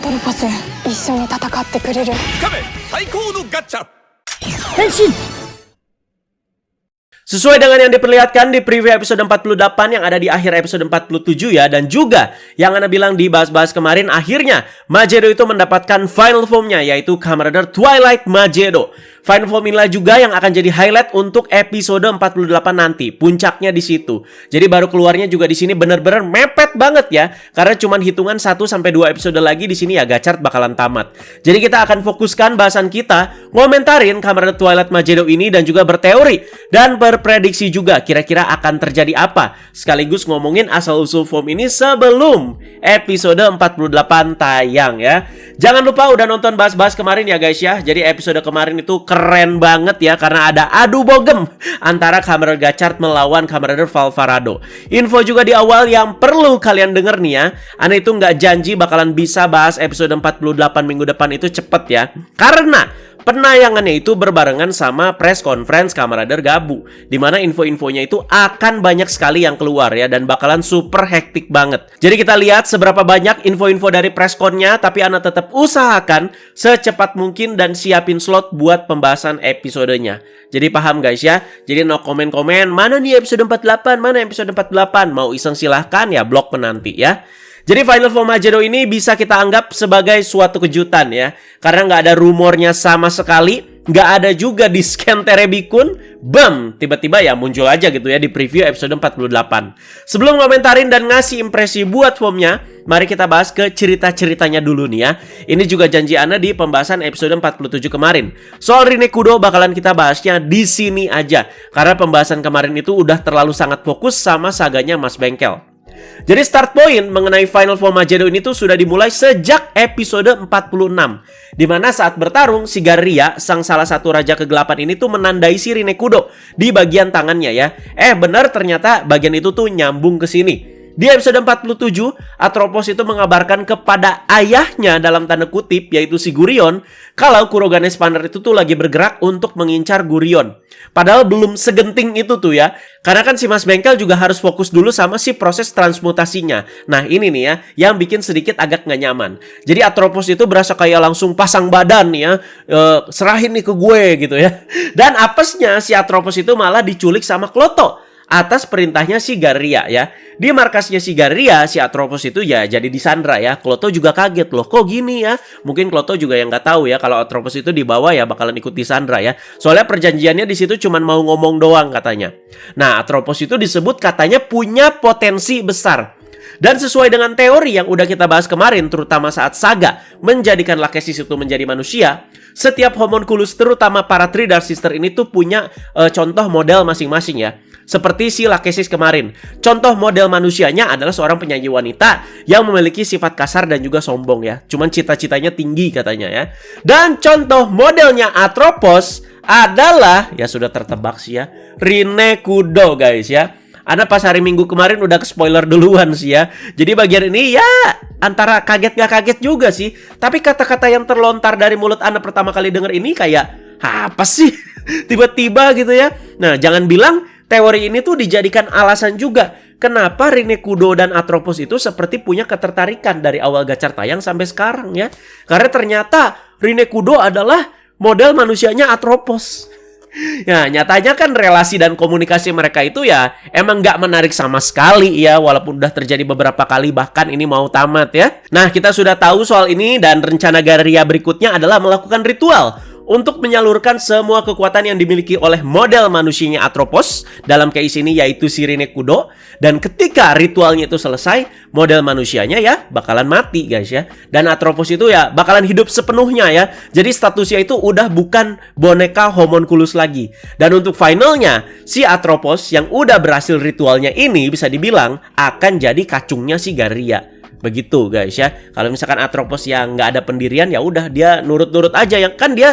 トロポス、一緒に戦ってくれる。つかめ最高のガッチャ。 Henshin! Sesuai dengan yang diperlihatkan di preview episode 48 yang ada di akhir episode 47 ya. Dan juga yang Ana bilang di bahas-bahas kemarin, akhirnya Magedo itu mendapatkan final form-nya, yaitu Kamen Rider Twilight Magedo. Final form inilah juga yang akan jadi highlight untuk episode 48 nanti. Puncaknya di situ. Jadi baru keluarnya juga di sini bener-bener mepet banget ya. Karena cuman hitungan 1-2 episode lagi di sini ya Gachart bakalan tamat. Jadi kita akan fokuskan bahasan kita ngomentarin Kamen Rider Twilight Magedo ini dan juga berteori dan berprediksi juga kira-kira akan terjadi apa. Sekaligus ngomongin asal-usul form ini sebelum episode 48 tayang ya. Jangan lupa udah nonton bahas-bahas kemarin ya guys ya. Jadi episode kemarin itu keren banget ya karena ada adu bogem antara Kamen Rider Gachart melawan Kamen Rider Valvarado. Info juga di awal yang perlu kalian denger nih ya. Ana itu nggak janji bakalan bisa bahas episode 48 minggu depan itu cepet ya. Karena penayangannya itu berbarengan sama press conference Kamen Rider Gabu, dimana info-infonya itu akan banyak sekali yang keluar ya, dan bakalan super hektik banget. Jadi kita lihat seberapa banyak info-info dari press con-nya, tapi Ana tetap usahakan secepat mungkin dan siapin slot buat pembahasan episodenya. Jadi paham guys ya. Jadi no komen-komen mana nih episode 48, mana episode 48. Mau iseng silahkan ya, blog penanti ya. Jadi Final Form Magedo ini bisa kita anggap sebagai suatu kejutan ya. Karena nggak ada rumornya sama sekali. Nggak ada juga di scan Terebikun. Bam! Tiba-tiba ya muncul aja gitu ya di preview episode 48. Sebelum komentarin dan ngasih impresi buat formnya, mari kita bahas ke cerita-ceritanya dulu nih ya. Ini juga janji Ana di pembahasan episode 47 kemarin. Soal Rinekudo bakalan kita bahasnya di sini aja. Karena pembahasan kemarin itu udah terlalu sangat fokus sama saganya Mas Bengkel. Jadi start point mengenai Final Form Magedo ini tuh sudah dimulai sejak episode 46. Dimana saat bertarung, si Garria, sang salah satu raja kegelapan ini tuh menandai si Rinekudo di bagian tangannya ya. Bener ternyata bagian itu tuh nyambung ke sini. Di episode 47, Atropos itu mengabarkan kepada ayahnya dalam tanda kutip, yaitu si Gurion, kalau Kurogane Spanner itu tuh lagi bergerak untuk mengincar Gurion. Padahal belum segenting itu tuh ya. Karena kan si Mas Bengkel juga harus fokus dulu sama si proses transmutasinya. Nah ini nih ya, yang bikin sedikit agak nggak nyaman. Jadi Atropos itu berasa kayak langsung pasang badan nih ya. Serahin nih ke gue gitu ya. Dan apesnya si Atropos itu malah diculik sama Kloto atas perintahnya si Garria ya. Di markasnya si Garria, si Atropos itu ya jadi disandra ya. Kloto juga kaget loh, kok gini ya. Mungkin Kloto juga yang nggak tahu ya kalau Atropos itu dibawa ya bakalan ikut disandra ya. Soalnya perjanjiannya di situ cuma mau ngomong doang katanya. Nah, Atropos itu disebut katanya punya potensi besar. Dan sesuai dengan teori yang udah kita bahas kemarin, terutama saat Saga menjadikan Lachesis itu menjadi manusia, setiap homunculus terutama para Three Dark Sister ini tuh punya contoh model masing-masing ya. Seperti si Lachesis kemarin. Contoh model manusianya adalah seorang penyanyi wanita yang memiliki sifat kasar dan juga sombong ya. Cuman cita-citanya tinggi katanya ya. Dan contoh modelnya Atropos adalah, ya sudah tertebak sih ya, Rinekudo guys ya. Ana pas hari Minggu kemarin udah ke spoiler duluan sih ya. Jadi bagian ini ya antara kaget gak kaget juga sih. Tapi kata-kata yang terlontar dari mulut Ana pertama kali denger ini kayak apa sih? Tiba-tiba gitu ya. Nah jangan bilang teori ini tuh dijadikan alasan juga kenapa Rinekudo dan Atropos itu seperti punya ketertarikan dari awal Gachart tayang sampai sekarang ya. Karena ternyata Rinekudo adalah model manusianya Atropos. Ya nyatanya kan relasi dan komunikasi mereka itu ya emang gak menarik sama sekali ya. Walaupun udah terjadi beberapa kali bahkan ini mau tamat ya. Nah kita sudah tahu soal ini dan rencana Garria berikutnya adalah melakukan ritual untuk menyalurkan semua kekuatan yang dimiliki oleh model manusianya Atropos dalam case ini yaitu si Rinekudo. Dan ketika ritualnya itu selesai, model manusianya ya bakalan mati guys ya. Dan Atropos itu ya bakalan hidup sepenuhnya ya. Jadi statusnya itu udah bukan boneka homunculus lagi. Dan untuk finalnya, si Atropos yang udah berhasil ritualnya ini bisa dibilang akan jadi kacungnya si Garria. Begitu guys ya. Kalau misalkan Atropos yang nggak ada pendirian ya udah dia nurut-nurut aja, yang kan dia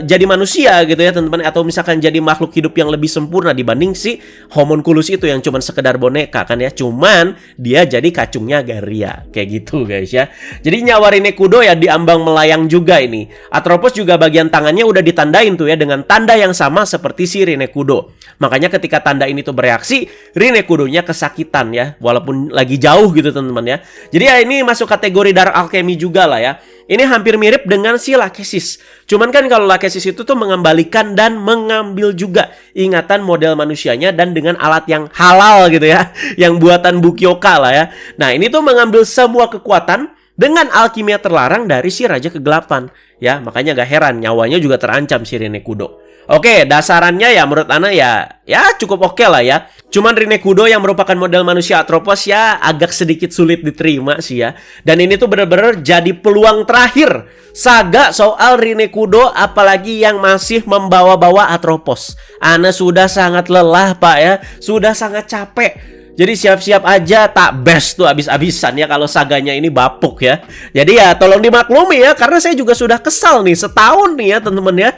jadi manusia gitu ya teman-teman, atau misalkan jadi makhluk hidup yang lebih sempurna dibanding si homunculus itu yang cuman sekedar boneka kan ya. Cuman dia jadi kacungnya Garria kayak gitu guys ya. Jadi nyawa Rinekudo ya diambang melayang juga ini. Atropos juga bagian tangannya udah ditandain tuh ya dengan tanda yang sama seperti si Rinekudo. Makanya ketika tanda ini tuh bereaksi, Rinekudonya kesakitan ya, walaupun lagi jauh gitu teman-teman ya. Jadi ya ini masuk kategori Dark Alchemy juga lah ya. Ini hampir mirip dengan si Lachesis. Cuman kan kalau Lachesis itu tuh mengembalikan dan mengambil juga ingatan model manusianya dan dengan alat yang halal gitu ya. Yang buatan Bukyoka lah ya. Nah ini tuh mengambil semua kekuatan dengan alkimia terlarang dari si Raja Kegelapan. Ya makanya gak heran nyawanya juga terancam si Rinekudo. Oke, dasarannya ya menurut Ana ya cukup oke lah ya. Cuman Rinekudo yang merupakan model manusia Atropos ya agak sedikit sulit diterima sih ya. Dan ini tuh bener-bener jadi peluang terakhir saga soal Rinekudo, apalagi yang masih membawa-bawa Atropos. Ana sudah sangat lelah Pak ya, sudah sangat capek. Jadi siap-siap aja tak best tuh abis-abisan ya kalau saganya ini bapuk ya. Jadi ya tolong dimaklumi ya, karena saya juga sudah kesal nih setahun nih ya teman-teman ya.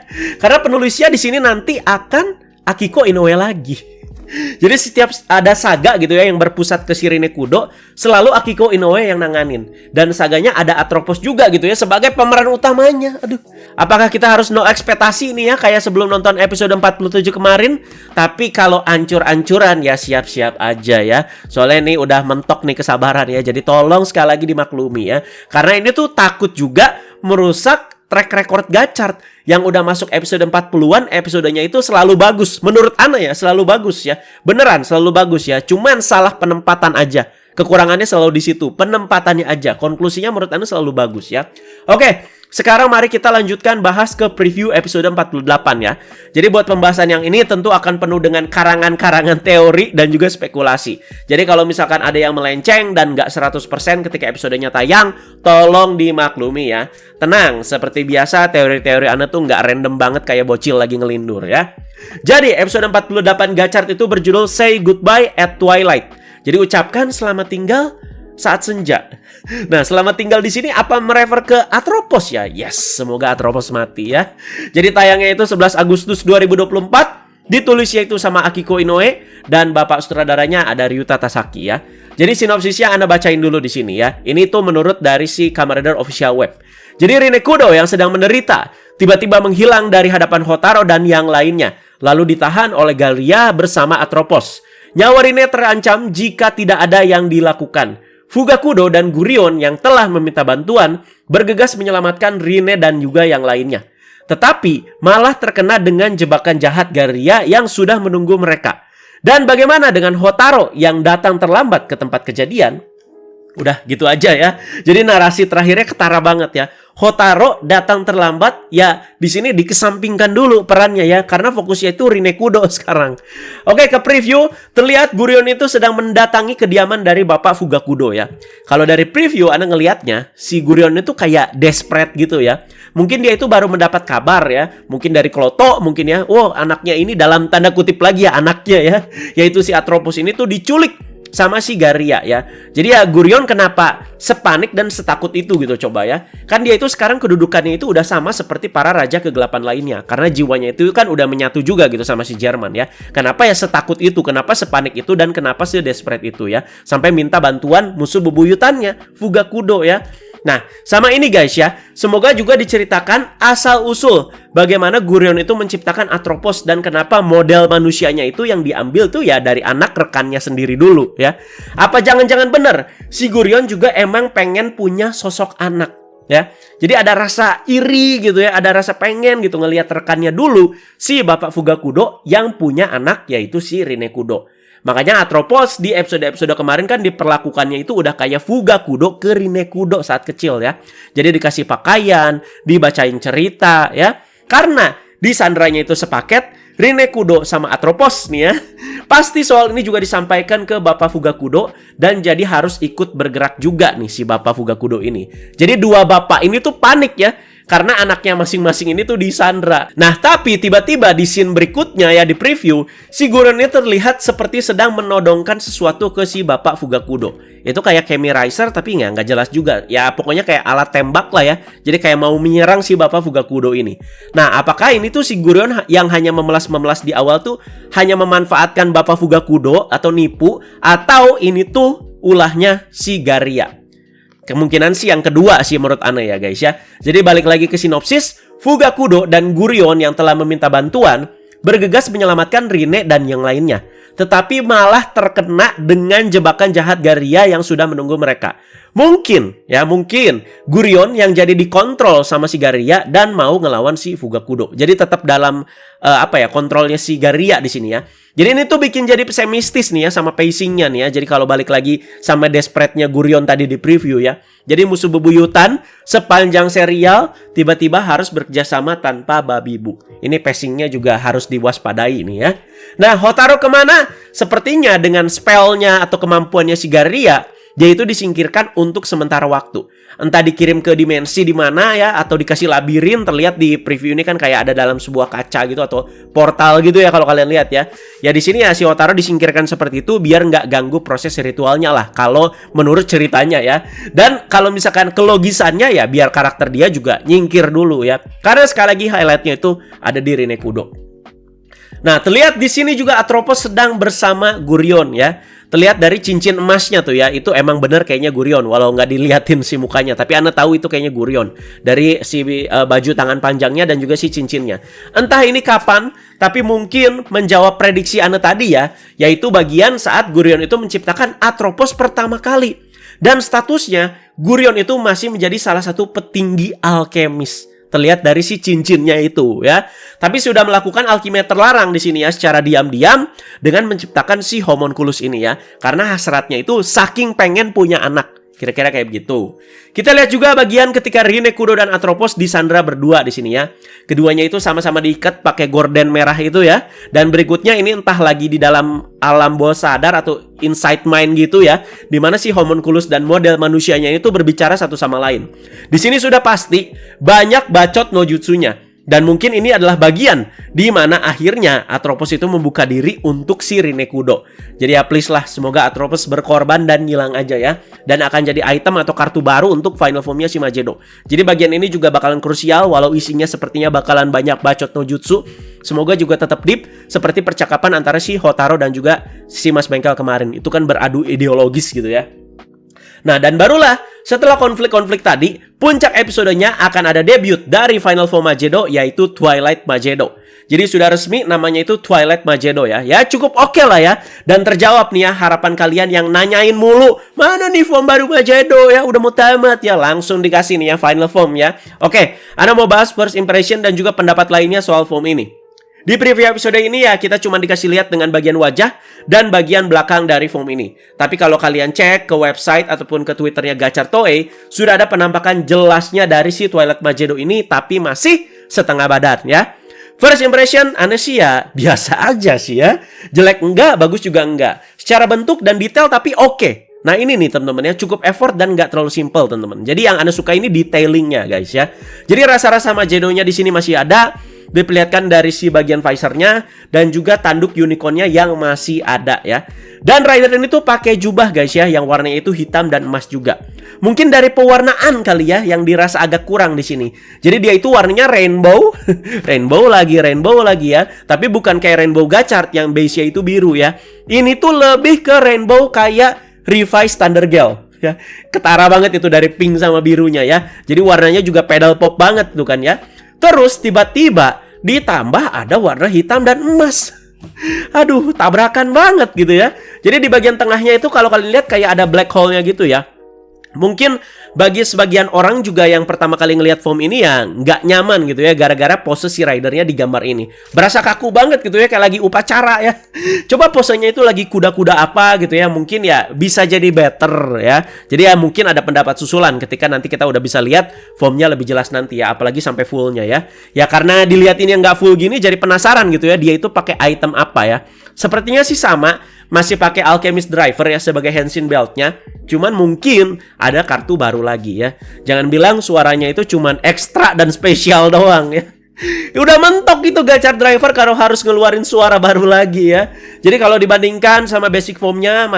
Karena penulisnya di sini nanti akan Akiko Inoue lagi. Jadi setiap ada saga gitu ya yang berpusat ke si Rinekudo, selalu Akiko Inoue yang nanganin. Dan saganya ada Atropos juga gitu ya sebagai pemeran utamanya. Aduh, apakah kita harus no ekspektasi nih ya kayak sebelum nonton episode 47 kemarin? Tapi kalau ancur-ancuran ya siap-siap aja ya. Soalnya ini udah mentok nih kesabaran ya. Jadi tolong sekali lagi dimaklumi ya. Karena ini tuh takut juga merusak track record Gachard yang udah masuk episode 40-an, episodenya itu selalu bagus. Menurut Ana ya, selalu bagus ya. Beneran selalu bagus ya. Cuman salah penempatan aja. Kekurangannya selalu di situ, penempatannya aja. Konklusinya menurut Ana selalu bagus ya. Oke, sekarang mari kita lanjutkan bahas ke preview episode 48 ya. Jadi buat pembahasan yang ini tentu akan penuh dengan karangan-karangan teori dan juga spekulasi. Jadi kalau misalkan ada yang melenceng dan nggak 100% ketika episodenya tayang, tolong dimaklumi ya. Tenang, seperti biasa teori-teori Ana tuh nggak random banget kayak bocil lagi ngelindur ya. Jadi episode 48 Gachard itu berjudul Say Goodbye at Twilight. Jadi ucapkan selamat tinggal saat senja. Nah, selamat tinggal di sini apa merefer ke Atropos ya? Yes, semoga Atropos mati ya. Jadi tayangnya itu 11 Agustus 2024. Ditulisnya itu sama Akiko Inoue dan bapak sutradaranya ada Ryuta Tasaki ya. Jadi sinopsisnya Anda bacain dulu di sini ya. Ini tuh menurut dari si Kamen Rider Official Web. Jadi Rinekudo yang sedang menderita tiba-tiba menghilang dari hadapan Hotaro dan yang lainnya, lalu ditahan oleh Galria bersama Atropos. Nyawa Rine terancam jika tidak ada yang dilakukan. Fugakudo dan Gurion yang telah meminta bantuan bergegas menyelamatkan Rine dan juga yang lainnya. Tetapi malah terkena dengan jebakan jahat Galria yang sudah menunggu mereka. Dan bagaimana dengan Hotaro yang datang terlambat ke tempat kejadian? Udah gitu aja ya. Jadi narasi terakhirnya ketara banget ya. Hotaro datang terlambat, ya di sini dikesampingkan dulu perannya ya, karena fokusnya itu Rinekudo sekarang. Oke, ke preview terlihat Gurion itu sedang mendatangi kediaman dari Bapak Fugakudo ya. Kalau dari preview Anda ngelihatnya, si Gurion itu kayak desperate gitu ya. Mungkin dia itu baru mendapat kabar ya, mungkin dari Kloto mungkin ya. Wow, anaknya ini dalam tanda kutip lagi ya anaknya ya, yaitu si Atropos ini tuh diculik sama si Galria ya. Jadi ya Gurion kenapa sepanik dan setakut itu gitu coba ya. Kan dia itu sekarang kedudukannya itu udah sama seperti para raja kegelapan lainnya. Karena jiwanya itu kan udah menyatu juga gitu sama si Jerman ya. Kenapa ya setakut itu, kenapa sepanik itu, dan kenapa se desperate itu ya. Sampai minta bantuan musuh bebuyutannya, Fugakudo ya. Nah, sama ini guys ya, semoga juga diceritakan asal-usul bagaimana Gurion itu menciptakan Atropos dan kenapa model manusianya itu yang diambil tuh ya dari anak rekannya sendiri dulu ya. Apa jangan-jangan bener si Gurion juga emang pengen punya sosok anak ya. Jadi ada rasa iri gitu ya, ada rasa pengen gitu ngelihat rekannya dulu si Bapak Fugakudo yang punya anak yaitu si Rinekudo. Makanya Atropos di episode-episode kemarin kan diperlakukannya itu udah kayak Fugakudo ke Rinekudo saat kecil ya. Jadi dikasih pakaian, dibacain cerita ya. Karena di sandranya itu sepaket, Rinekudo sama Atropos nih ya. Pasti soal ini juga disampaikan ke Bapak Fugakudo dan jadi harus ikut bergerak juga nih si Bapak Fugakudo ini. Jadi dua bapak ini tuh panik ya. Karena anaknya masing-masing ini tuh disandra. Nah, tapi tiba-tiba di scene berikutnya ya di preview, si Gurion ini terlihat seperti sedang menodongkan sesuatu ke si Bapak Fugakudo. Itu kayak chemirizer tapi nggak jelas juga. Ya pokoknya kayak alat tembak lah ya. Jadi kayak mau menyerang si Bapak Fugakudo ini. Nah, apakah ini tuh si Gurion yang hanya memelas-memelas di awal tuh hanya memanfaatkan Bapak Fugakudo atau nipu, atau ini tuh ulahnya si Galria? Kemungkinan sih yang kedua sih menurut Ana ya guys ya. Jadi balik lagi ke sinopsis, Fugakudo dan Gurion yang telah meminta bantuan bergegas menyelamatkan Rine dan yang lainnya. tetapi malah terkena dengan jebakan jahat Garia yang sudah menunggu mereka. Mungkin Gurion yang jadi dikontrol sama si Garia dan mau ngelawan si Fugakudo. Jadi tetap dalam kontrolnya si Garia di sini ya. Jadi ini tuh bikin jadi pesimistis nih ya sama pacingnya nih ya. Jadi kalau balik lagi sama desperate-nya Gurion tadi di preview ya. Jadi musuh bebuyutan sepanjang serial tiba-tiba harus bekerjasama tanpa babi bu. Ini pacingnya juga harus diwaspadai nih ya. Nah, Hotaru kemana? Sepertinya dengan spellnya atau kemampuannya si Garia, dia itu disingkirkan untuk sementara waktu. Entah dikirim ke dimensi di mana ya, atau dikasih labirin. Terlihat di preview ini kan kayak ada dalam sebuah kaca gitu atau portal gitu ya kalau kalian lihat ya. Ya di sini ya si Hotaru disingkirkan seperti itu biar nggak ganggu proses ritualnya lah kalau menurut ceritanya ya. Dan kalau misalkan kelogisannya ya biar karakter dia juga nyingkir dulu ya. Karena sekali lagi highlightnya itu ada di Rinekudo. Nah, terlihat di sini juga Atropos sedang bersama Gurion ya. Terlihat dari cincin emasnya tuh ya, itu emang bener kayaknya Gurion, walau nggak dilihatin si mukanya, tapi Anda tahu itu kayaknya Gurion dari si baju tangan panjangnya dan juga si cincinnya. Entah ini kapan, tapi mungkin menjawab prediksi Anda tadi ya, yaitu bagian saat Gurion itu menciptakan Atropos pertama kali. Dan statusnya Gurion itu masih menjadi salah satu petinggi alkemis. Terlihat dari si cincinnya itu ya. Tapi sudah melakukan alkimia terlarang di sini ya secara diam-diam dengan menciptakan si homunculus ini ya. Karena hasratnya itu saking pengen punya anak. Kira-kira kayak begitu. Kita lihat juga bagian ketika Rinekudo dan Atropos disandra berdua di sini ya. Keduanya itu sama-sama diikat pakai gorden merah itu ya. Dan berikutnya ini entah lagi di dalam alam bawah sadar atau inside mind gitu ya. Dimana si homunculus dan model manusianya itu berbicara satu sama lain. Di sini sudah pasti banyak bacot no jutsunya. Dan mungkin ini adalah bagian di mana akhirnya Atropos itu membuka diri untuk si Rinekudo. Jadi ya please lah, semoga Atropos berkorban dan ngilang aja ya. Dan akan jadi item atau kartu baru untuk final formnya si Magedo. Jadi bagian ini juga bakalan krusial, walau isinya sepertinya bakalan banyak bacot no jutsu. Semoga juga tetap deep seperti percakapan antara si Hotaru dan juga si Mas Bengkel kemarin. Itu kan beradu ideologis gitu ya. Nah, dan barulah setelah konflik-konflik tadi, puncak episodenya akan ada debut dari Final Form Magedo, yaitu Twilight Magedo. Jadi sudah resmi namanya itu Twilight Magedo ya. Ya cukup oke lah ya. Dan terjawab nih ya harapan kalian yang nanyain mulu, mana nih form baru Magedo ya, udah mau tamat ya. Langsung dikasih nih ya Final Form ya. Oke, Anda mau bahas first impression dan juga pendapat lainnya soal form ini. Di preview episode ini ya kita cuma dikasih lihat dengan bagian wajah dan bagian belakang dari form ini. Tapi kalau kalian cek ke website ataupun ke Twitternya Gachar Toei, sudah ada penampakan jelasnya dari si Twilight Magedo ini, tapi masih setengah badan ya. First impression aneh sih ya biasa aja sih ya. Jelek enggak, bagus juga enggak. Secara bentuk dan detail tapi oke. Nah ini nih teman-teman ya, cukup effort dan nggak terlalu simple teman-teman. Jadi yang Anda suka ini detailingnya guys ya. Jadi rasa-rasa Magedo-nya di sini masih ada. Diperlihatkan dari si bagian visornya dan juga tanduk unicornnya yang masih ada ya. Dan rider ini tuh pakai jubah guys ya, yang warnanya itu hitam dan emas juga. Mungkin dari pewarnaan kali ya yang dirasa agak kurang di sini. Jadi dia itu warnanya rainbow, rainbow lagi ya. Tapi bukan kayak rainbow Gachard yang base-nya itu biru ya. Ini tuh lebih ke rainbow kayak Revised Thunder Gale ya. Ketara banget itu dari pink sama birunya ya. Jadi warnanya juga pedal pop banget tuh kan ya. Terus tiba-tiba ditambah ada warna hitam dan emas. Aduh, tabrakan banget gitu ya. Jadi di bagian tengahnya itu kalau kalian lihat kayak ada black hole-nya gitu ya. Mungkin bagi sebagian orang juga yang pertama kali ngelihat form ini ya nggak nyaman gitu ya, gara-gara pose si ridernya di gambar ini. Berasa kaku banget gitu ya, kayak lagi upacara ya. Coba posenya itu lagi kuda-kuda apa gitu ya, mungkin ya bisa jadi better ya. Jadi ya mungkin ada pendapat susulan ketika nanti kita udah bisa lihat formnya lebih jelas nanti ya, apalagi sampai fullnya ya. Ya karena dilihat ini yang nggak full gini jadi penasaran gitu ya, dia itu pakai item apa ya. Sepertinya sih sama, masih pakai Alchemist Driver ya sebagai Henshin Belt-nya. Cuman mungkin ada kartu baru lagi ya. Jangan bilang suaranya itu cuman ekstra dan spesial doang ya. Udah mentok gitu Gachard Driver kalau harus ngeluarin suara baru lagi ya. Jadi kalau dibandingkan sama basic formnya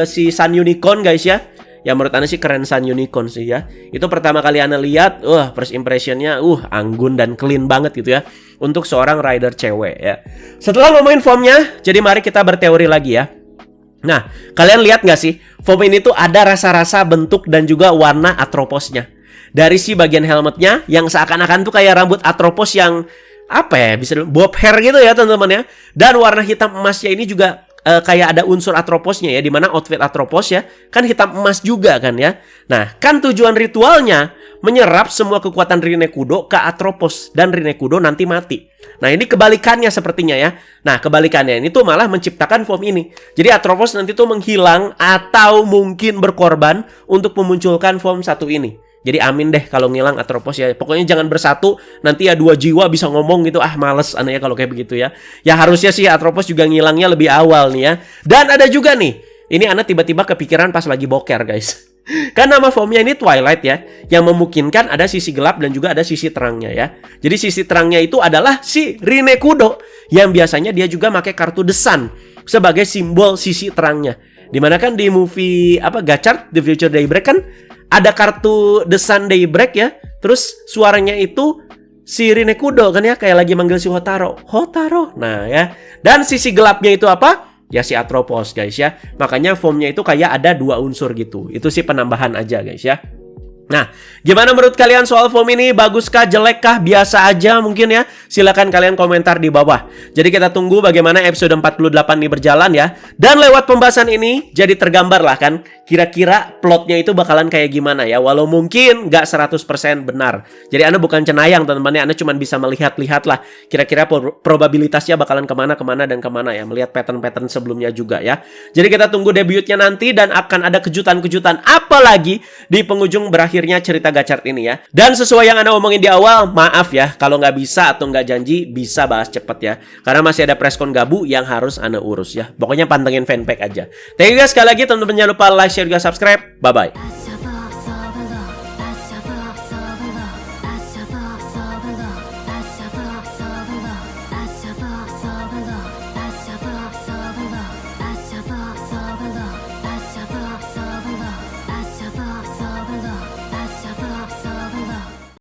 si Sun Unicorn guys ya, ya menurut Anda sih keren Sun Unicorn sih ya. Itu pertama kali Anda lihat, first impressionnya anggun dan clean banget gitu ya untuk seorang rider cewek ya. Setelah ngomongin formnya, jadi mari kita berteori lagi ya. Nah, kalian lihat nggak sih, form ini tuh ada rasa-rasa bentuk dan juga warna Atroposnya. Dari si bagian helmetnya yang seakan-akan tuh kayak rambut Atropos yang apa ya, bisa bob hair gitu ya teman-teman ya. Dan warna hitam emasnya ini juga kayak ada unsur Atroposnya ya, dimana outfit Atropos ya kan hitam emas juga kan ya. Nah, kan tujuan ritualnya menyerap semua kekuatan Rinekudo ke Atropos dan Rinekudo nanti mati. Nah, ini kebalikannya sepertinya ya. Nah, kebalikannya ini tuh malah menciptakan form ini. Jadi Atropos nanti tuh menghilang atau mungkin berkorban untuk memunculkan form satu ini. Jadi amin deh kalau ngilang Atropos ya. Pokoknya jangan bersatu, nanti ya 2 jiwa bisa ngomong gitu. Ah, males aneh ya kalau kayak begitu ya. Ya harusnya sih Atropos juga ngilangnya lebih awal nih ya. Dan ada juga nih, ini Ana tiba-tiba kepikiran pas lagi boker guys. Kan nama formnya ini Twilight ya, yang memungkinkan ada sisi gelap dan juga ada sisi terangnya ya. Jadi sisi terangnya itu adalah si Rinekudo, yang biasanya dia juga pakai kartu The Sun sebagai simbol sisi terangnya. Dimana kan di movie Gachard The Future Daybreak kan ada kartu The Sun Daybreak ya. Terus suaranya itu si Rinekudo kan ya, kayak lagi manggil si Hotaro. Hotaro. Nah ya. Dan sisi gelapnya itu apa? Ya si Atropos guys ya. Makanya formnya itu kayak ada 2 unsur gitu. Itu sih penambahan aja guys ya. Nah, gimana menurut kalian soal form ini? Baguskah, jelekkah, biasa aja mungkin ya? Silakan kalian komentar di bawah. Jadi kita tunggu bagaimana episode 48 ini berjalan ya. Dan lewat pembahasan ini jadi tergambar lah kan, kira-kira plotnya itu bakalan kayak gimana ya. Walau mungkin nggak 100% benar. Jadi Anda bukan cenayang teman-teman ya. Anda cuma bisa melihat-lihat lah kira-kira probabilitasnya bakalan kemana dan kemana ya. Melihat pattern-pattern sebelumnya juga ya. Jadi kita tunggu debutnya nanti dan akan ada kejutan-kejutan apa lagi di penghujung berakhirnya cerita Gachard ini ya. Dan sesuai yang Anda omongin di awal, maaf ya kalau nggak bisa atau nggak janji bisa bahas cepet ya. Karena masih ada preskon Gabu yang harus Anda urus ya. Pokoknya pantengin fanpage aja. Thank you guys sekali lagi teman-teman, jangan lupa like, share, juga subscribe. Bye-bye.